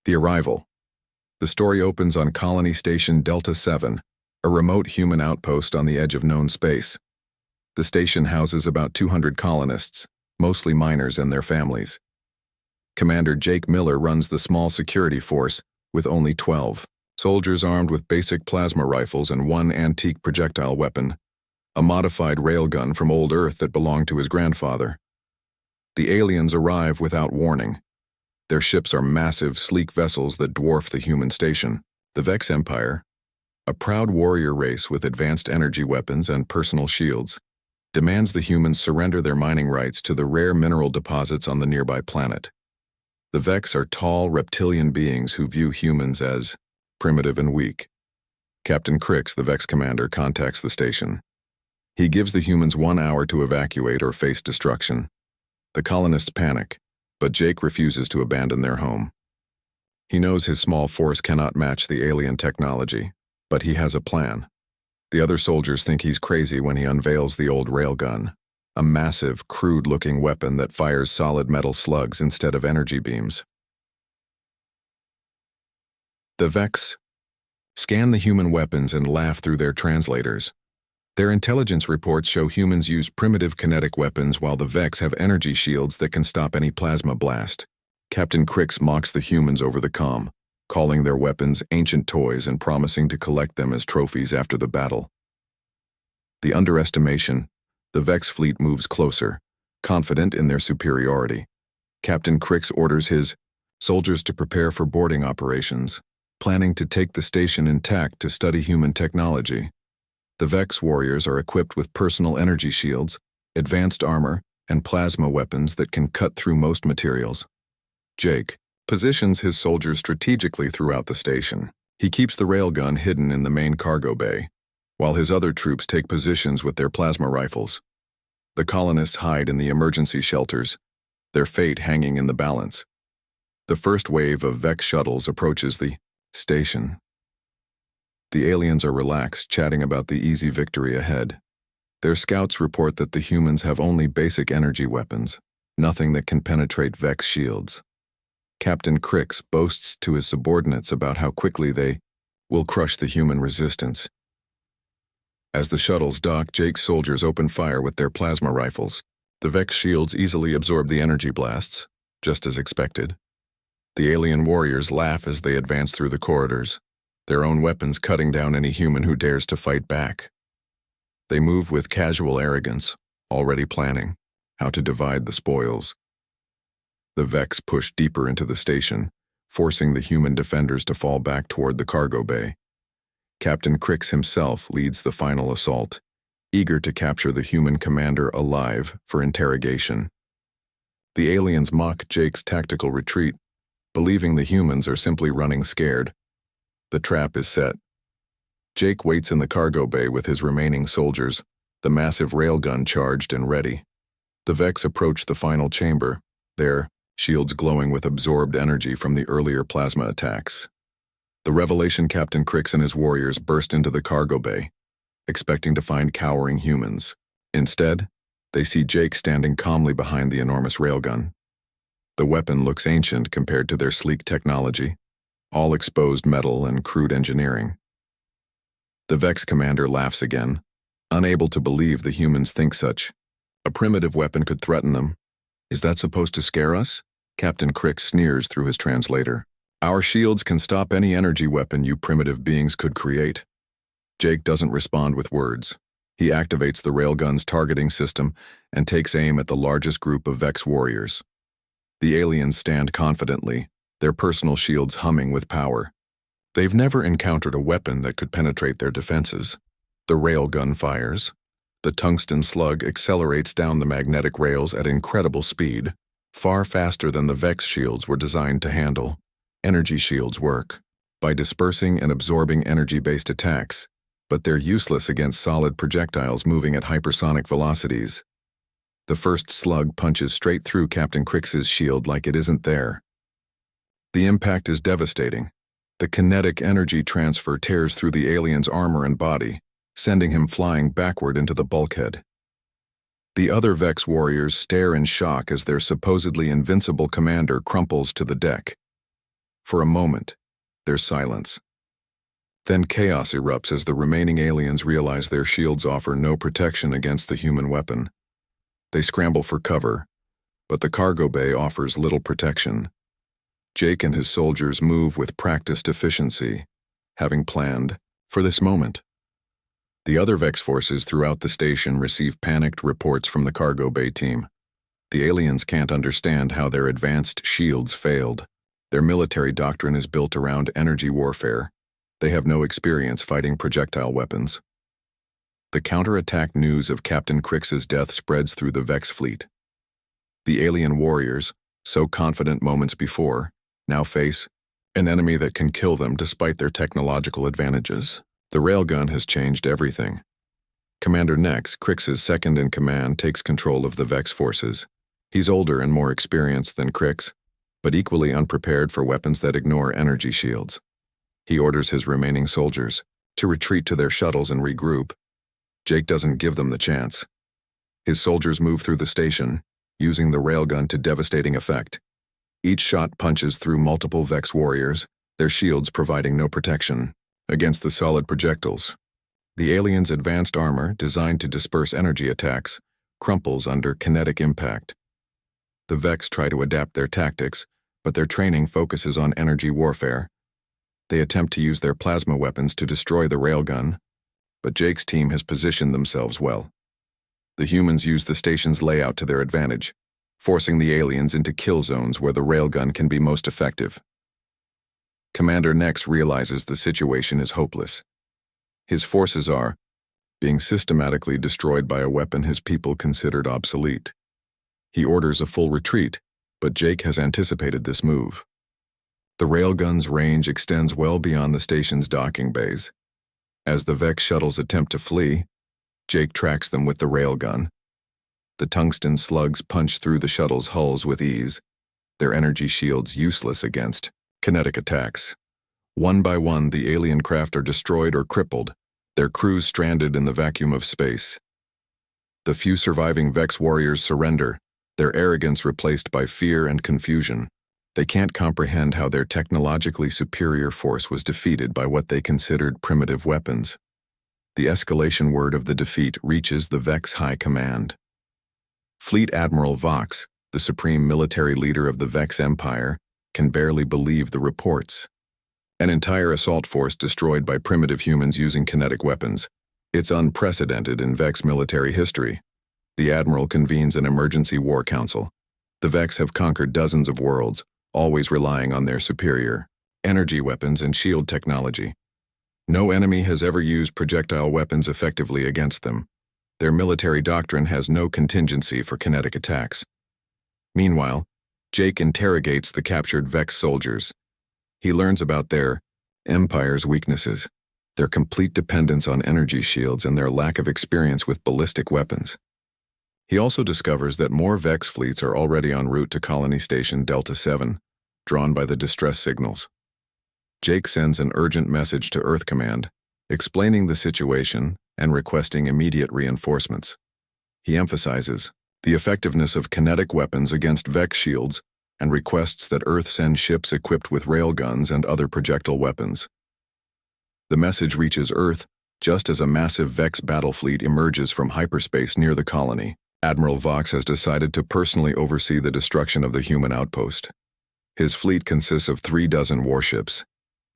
The arrival. The story opens on Colony Station Delta 7, a remote human outpost on the edge of known space. The station houses about 200 colonists, mostly miners and their families. Commander Jake Miller runs the small security force, with only 12 soldiers armed with basic plasma rifles and one antique projectile weapon, a modified railgun from old Earth that belonged to his grandfather. The aliens arrive without warning. Their ships are massive, sleek vessels that dwarf the human station. The Vex Empire, a proud warrior race with advanced energy weapons and personal shields, demands the humans surrender their mining rights to the rare mineral deposits on the nearby planet. The Vex are tall, reptilian beings who view humans as primitive and weak. Captain Crix, the Vex commander, contacts the station. He gives the humans 1 hour to evacuate or face destruction. The colonists panic, but Jake refuses to abandon their home. He knows his small force cannot match the alien technology, but he has a plan. The other soldiers think he's crazy when he unveils the old railgun, a massive, crude-looking weapon that fires solid metal slugs instead of energy beams. The Vex scan the human weapons and laugh through their translators. Their intelligence reports show humans use primitive kinetic weapons while the Vex have energy shields that can stop any plasma blast. Captain Crix mocks the humans over the comm, calling their weapons ancient toys and promising to collect them as trophies after the battle. The underestimation. The Vex fleet moves closer, confident in their superiority. Captain Crix orders his soldiers to prepare for boarding operations, planning to take the station intact to study human technology. The Vex warriors are equipped with personal energy shields, advanced armor, and plasma weapons that can cut through most materials. Jake positions his soldiers strategically throughout the station. He keeps the railgun hidden in the main cargo bay, while his other troops take positions with their plasma rifles. The colonists hide in the emergency shelters, their fate hanging in the balance. The first wave of Vex shuttles approaches the station. The aliens are relaxed, chatting about the easy victory ahead. Their scouts report that the humans have only basic energy weapons, nothing that can penetrate Vex shields. Captain Crix boasts to his subordinates about how quickly they will crush the human resistance. As the shuttles dock, Jake's soldiers open fire with their plasma rifles. The Vex shields easily absorb the energy blasts, just as expected. The alien warriors laugh as they advance through the corridors, their own weapons cutting down any human who dares to fight back. They move with casual arrogance, already planning how to divide the spoils. The Vex push deeper into the station, forcing the human defenders to fall back toward the cargo bay. Captain Crix himself leads the final assault, eager to capture the human commander alive for interrogation. The aliens mock Jake's tactical retreat, believing the humans are simply running scared. The trap is set. Jake waits in the cargo bay with his remaining soldiers, the massive railgun charged and ready. The Vex approach the final chamber, their shields glowing with absorbed energy from the earlier plasma attacks. The revelation Captain Crix and his warriors burst into the cargo bay, expecting to find cowering humans. Instead, they see Jake standing calmly behind the enormous railgun. The weapon looks ancient compared to their sleek technology, all exposed metal and crude engineering. The Vex commander laughs again, unable to believe the humans think such. A primitive weapon could threaten them. Is that supposed to scare us? Captain Crix sneers through his translator. Our shields can stop any energy weapon you primitive beings could create. Jake doesn't respond with words. He activates the railgun's targeting system and takes aim at the largest group of Vex warriors. The aliens stand confidently, their personal shields humming with power. They've never encountered a weapon that could penetrate their defenses. The railgun fires. The tungsten slug accelerates down the magnetic rails at incredible speed, far faster than the Vex shields were designed to handle. Energy shields work by dispersing and absorbing energy-based attacks, but they're useless against solid projectiles moving at hypersonic velocities. The first slug punches straight through Captain Crix's shield like it isn't there. The impact is devastating. The kinetic energy transfer tears through the alien's armor and body, sending him flying backward into the bulkhead. The other Vex warriors stare in shock as their supposedly invincible commander crumples to the deck. For a moment, there's silence. Then chaos erupts as the remaining aliens realize their shields offer no protection against the human weapon. They scramble for cover, but the cargo bay offers little protection. Jake and his soldiers move with practiced efficiency, having planned for this moment. The other Vex forces throughout the station receive panicked reports from the cargo bay team. The aliens can't understand how their advanced shields failed. Their military doctrine is built around energy warfare. They have no experience fighting projectile weapons. The counterattack news of Captain Crix's death spreads through the Vex fleet. The alien warriors, so confident moments before, now face an enemy that can kill them despite their technological advantages. The railgun has changed everything. Commander Nex, Crix's second-in-command, takes control of the Vex forces. He's older and more experienced than Crix, but equally unprepared for weapons that ignore energy shields. He orders his remaining soldiers to retreat to their shuttles and regroup. Jake doesn't give them the chance. His soldiers move through the station, using the railgun to devastating effect. Each shot punches through multiple Vex warriors, their shields providing no protection against the solid projectiles. The aliens' advanced armor, designed to disperse energy attacks, crumples under kinetic impact. The Vex try to adapt their tactics, but their training focuses on energy warfare. They attempt to use their plasma weapons to destroy the railgun, but Jake's team has positioned themselves well. The humans use the station's layout to their advantage, forcing the aliens into kill zones where the railgun can be most effective. Commander Nex realizes the situation is hopeless. His forces are being systematically destroyed by a weapon his people considered obsolete. He orders a full retreat, but Jake has anticipated this move. The railgun's range extends well beyond the station's docking bays. As the Vex shuttles attempt to flee, Jake tracks them with the railgun. The tungsten slugs punch through the shuttle's hulls with ease, their energy shields useless against kinetic attacks. One by one, the alien craft are destroyed or crippled, their crews stranded in the vacuum of space. The few surviving Vex warriors surrender, their arrogance replaced by fear and confusion. They can't comprehend how their technologically superior force was defeated by what they considered primitive weapons. The escalation word of the defeat reaches the Vex High Command. Fleet Admiral Vox, the supreme military leader of the Vex Empire, can barely believe the reports. An entire assault force destroyed by primitive humans using kinetic weapons. It's unprecedented in Vex military history. The Admiral convenes an emergency war council. The Vex have conquered dozens of worlds, always relying on their superior energy weapons and shield technology. No enemy has ever used projectile weapons effectively against them. Their military doctrine has no contingency for kinetic attacks. Meanwhile, Jake interrogates the captured Vex soldiers. He learns about their empire's weaknesses, their complete dependence on energy shields, and their lack of experience with ballistic weapons. He also discovers that more Vex fleets are already en route to Colony Station Delta 7, drawn by the distress signals. Jake sends an urgent message to Earth Command, explaining the situation and requesting immediate reinforcements. He emphasizes the effectiveness of kinetic weapons against Vex shields and requests that Earth send ships equipped with railguns and other projectile weapons. The message reaches Earth just as a massive Vex battle fleet emerges from hyperspace near the colony. Admiral Vox has decided to personally oversee the destruction of the human outpost. His fleet consists of 36 warships,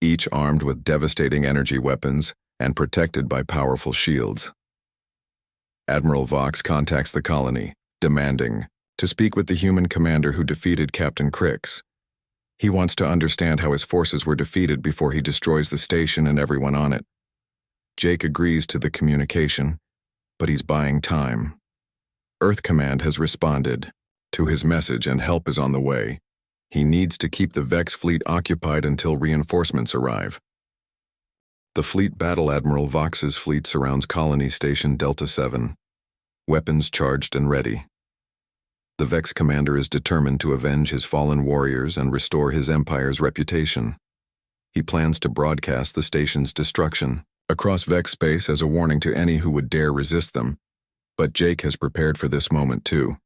each armed with devastating energy weapons and protected by powerful shields. Admiral Vox contacts the colony, demanding to speak with the human commander who defeated Captain Crix. He wants to understand how his forces were defeated before he destroys the station and everyone on it. Jake agrees to the communication, but he's buying time. Earth Command has responded to his message and help is on the way. He needs to keep the Vex fleet occupied until reinforcements arrive. The fleet battle Admiral Vox's fleet surrounds Colony Station Delta 7, weapons charged and ready. The Vex commander is determined to avenge his fallen warriors and restore his empire's reputation. He plans to broadcast the station's destruction across Vex space as a warning to any who would dare resist them, but Jake has prepared for this moment too.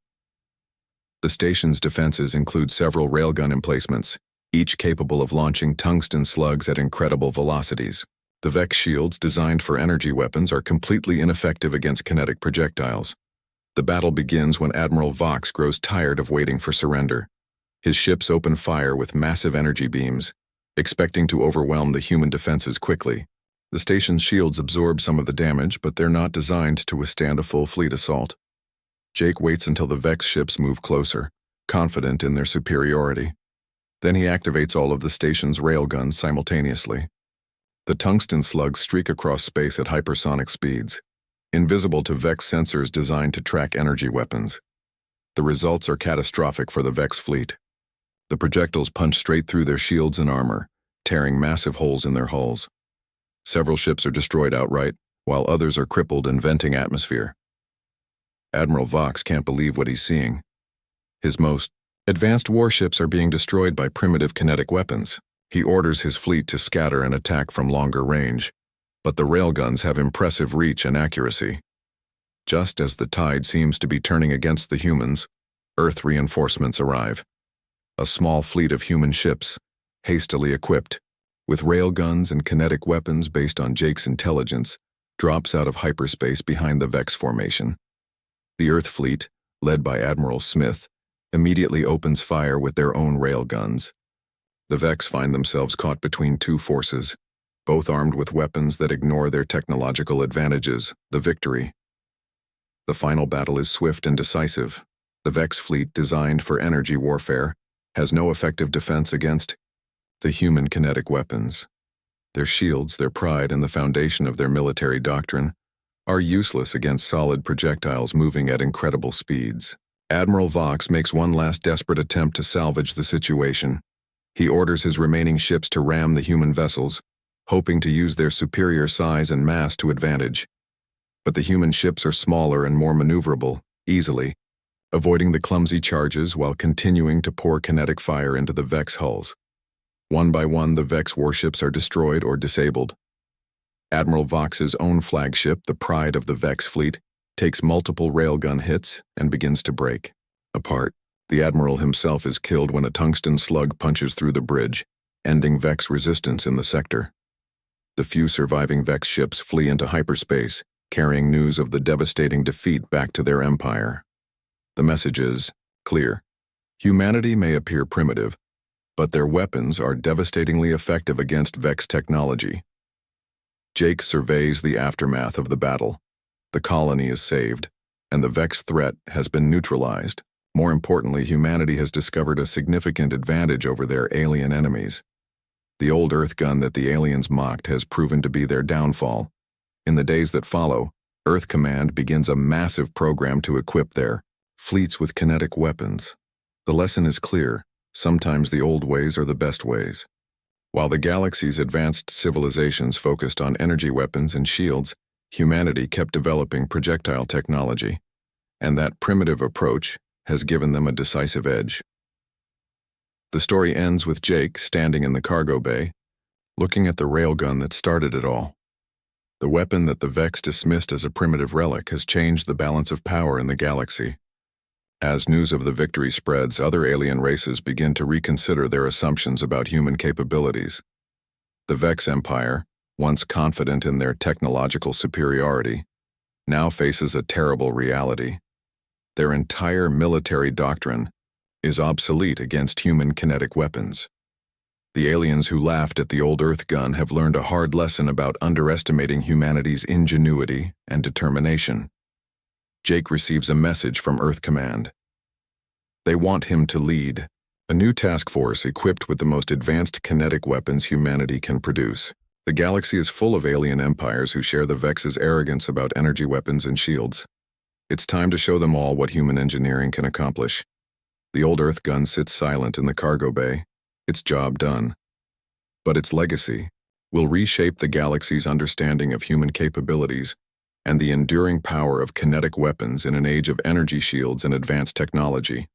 The station's defenses include several railgun emplacements, each capable of launching tungsten slugs at incredible velocities. The Vex shields designed for energy weapons are completely ineffective against kinetic projectiles. The battle begins when Admiral Vox grows tired of waiting for surrender. His ships open fire with massive energy beams, expecting to overwhelm the human defenses quickly. The station's shields absorb some of the damage, but they're not designed to withstand a full fleet assault. Jake waits until the Vex ships move closer, confident in their superiority. Then he activates all of the station's railguns simultaneously. The tungsten slugs streak across space at hypersonic speeds, invisible to Vex sensors designed to track energy weapons. The results are catastrophic for the Vex fleet. The projectiles punch straight through their shields and armor, tearing massive holes in their hulls. Several ships are destroyed outright, while others are crippled and venting atmosphere. Admiral Vox can't believe what he's seeing. His most advanced warships are being destroyed by primitive kinetic weapons. He orders his fleet to scatter and attack from longer range, but the railguns have impressive reach and accuracy. Just as the tide seems to be turning against the humans, Earth reinforcements arrive. A small fleet of human ships, hastily equipped, with railguns and kinetic weapons based on Jake's intelligence, drops out of hyperspace behind the Vex formation. The Earth fleet, led by Admiral Smith, immediately opens fire with their own railguns. The Vex find themselves caught between two forces, both armed with weapons that ignore their technological advantages. The victory. The final battle is swift and decisive. The Vex fleet, designed for energy warfare, has no effective defense against the human kinetic weapons. Their shields, their pride, and the foundation of their military doctrine are useless against solid projectiles moving at incredible speeds. Admiral Vox makes one last desperate attempt to salvage the situation. He orders his remaining ships to ram the human vessels, hoping to use their superior size and mass to advantage. But the human ships are smaller and more maneuverable, easily avoiding the clumsy charges while continuing to pour kinetic fire into the Vex hulls. One by one, the Vex warships are destroyed or disabled. Admiral Vox's own flagship, the pride of the Vex fleet, takes multiple railgun hits and begins to break apart. The Admiral himself is killed when a tungsten slug punches through the bridge, ending Vex resistance in the sector. The few surviving Vex ships flee into hyperspace, carrying news of the devastating defeat back to their empire. The message is clear. Humanity may appear primitive, but their weapons are devastatingly effective against Vex technology. Jake surveys the aftermath of the battle. The colony is saved, and the Vex threat has been neutralized. More importantly, humanity has discovered a significant advantage over their alien enemies. The old Earth gun that the aliens mocked has proven to be their downfall. In the days that follow, Earth Command begins a massive program to equip their fleets with kinetic weapons. The lesson is clear. Sometimes the old ways are the best ways. While the galaxy's advanced civilizations focused on energy weapons and shields, humanity kept developing projectile technology, and that primitive approach has given them a decisive edge. The story ends with Jake standing in the cargo bay, looking at the railgun that started it all. The weapon that the Vex dismissed as a primitive relic has changed the balance of power in the galaxy. As news of the victory spreads, other alien races begin to reconsider their assumptions about human capabilities. The Vex Empire, once confident in their technological superiority, now faces a terrible reality. Their entire military doctrine is obsolete against human kinetic weapons. The aliens who laughed at the old Earth gun have learned a hard lesson about underestimating humanity's ingenuity and determination. Jake receives a message from Earth Command. They want him to lead a new task force equipped with the most advanced kinetic weapons humanity can produce. The galaxy is full of alien empires who share the Vex's arrogance about energy weapons and shields. It's time to show them all what human engineering can accomplish. The old Earth gun sits silent in the cargo bay, its job done. But its legacy will reshape the galaxy's understanding of human capabilities and the enduring power of kinetic weapons in an age of energy shields and advanced technology.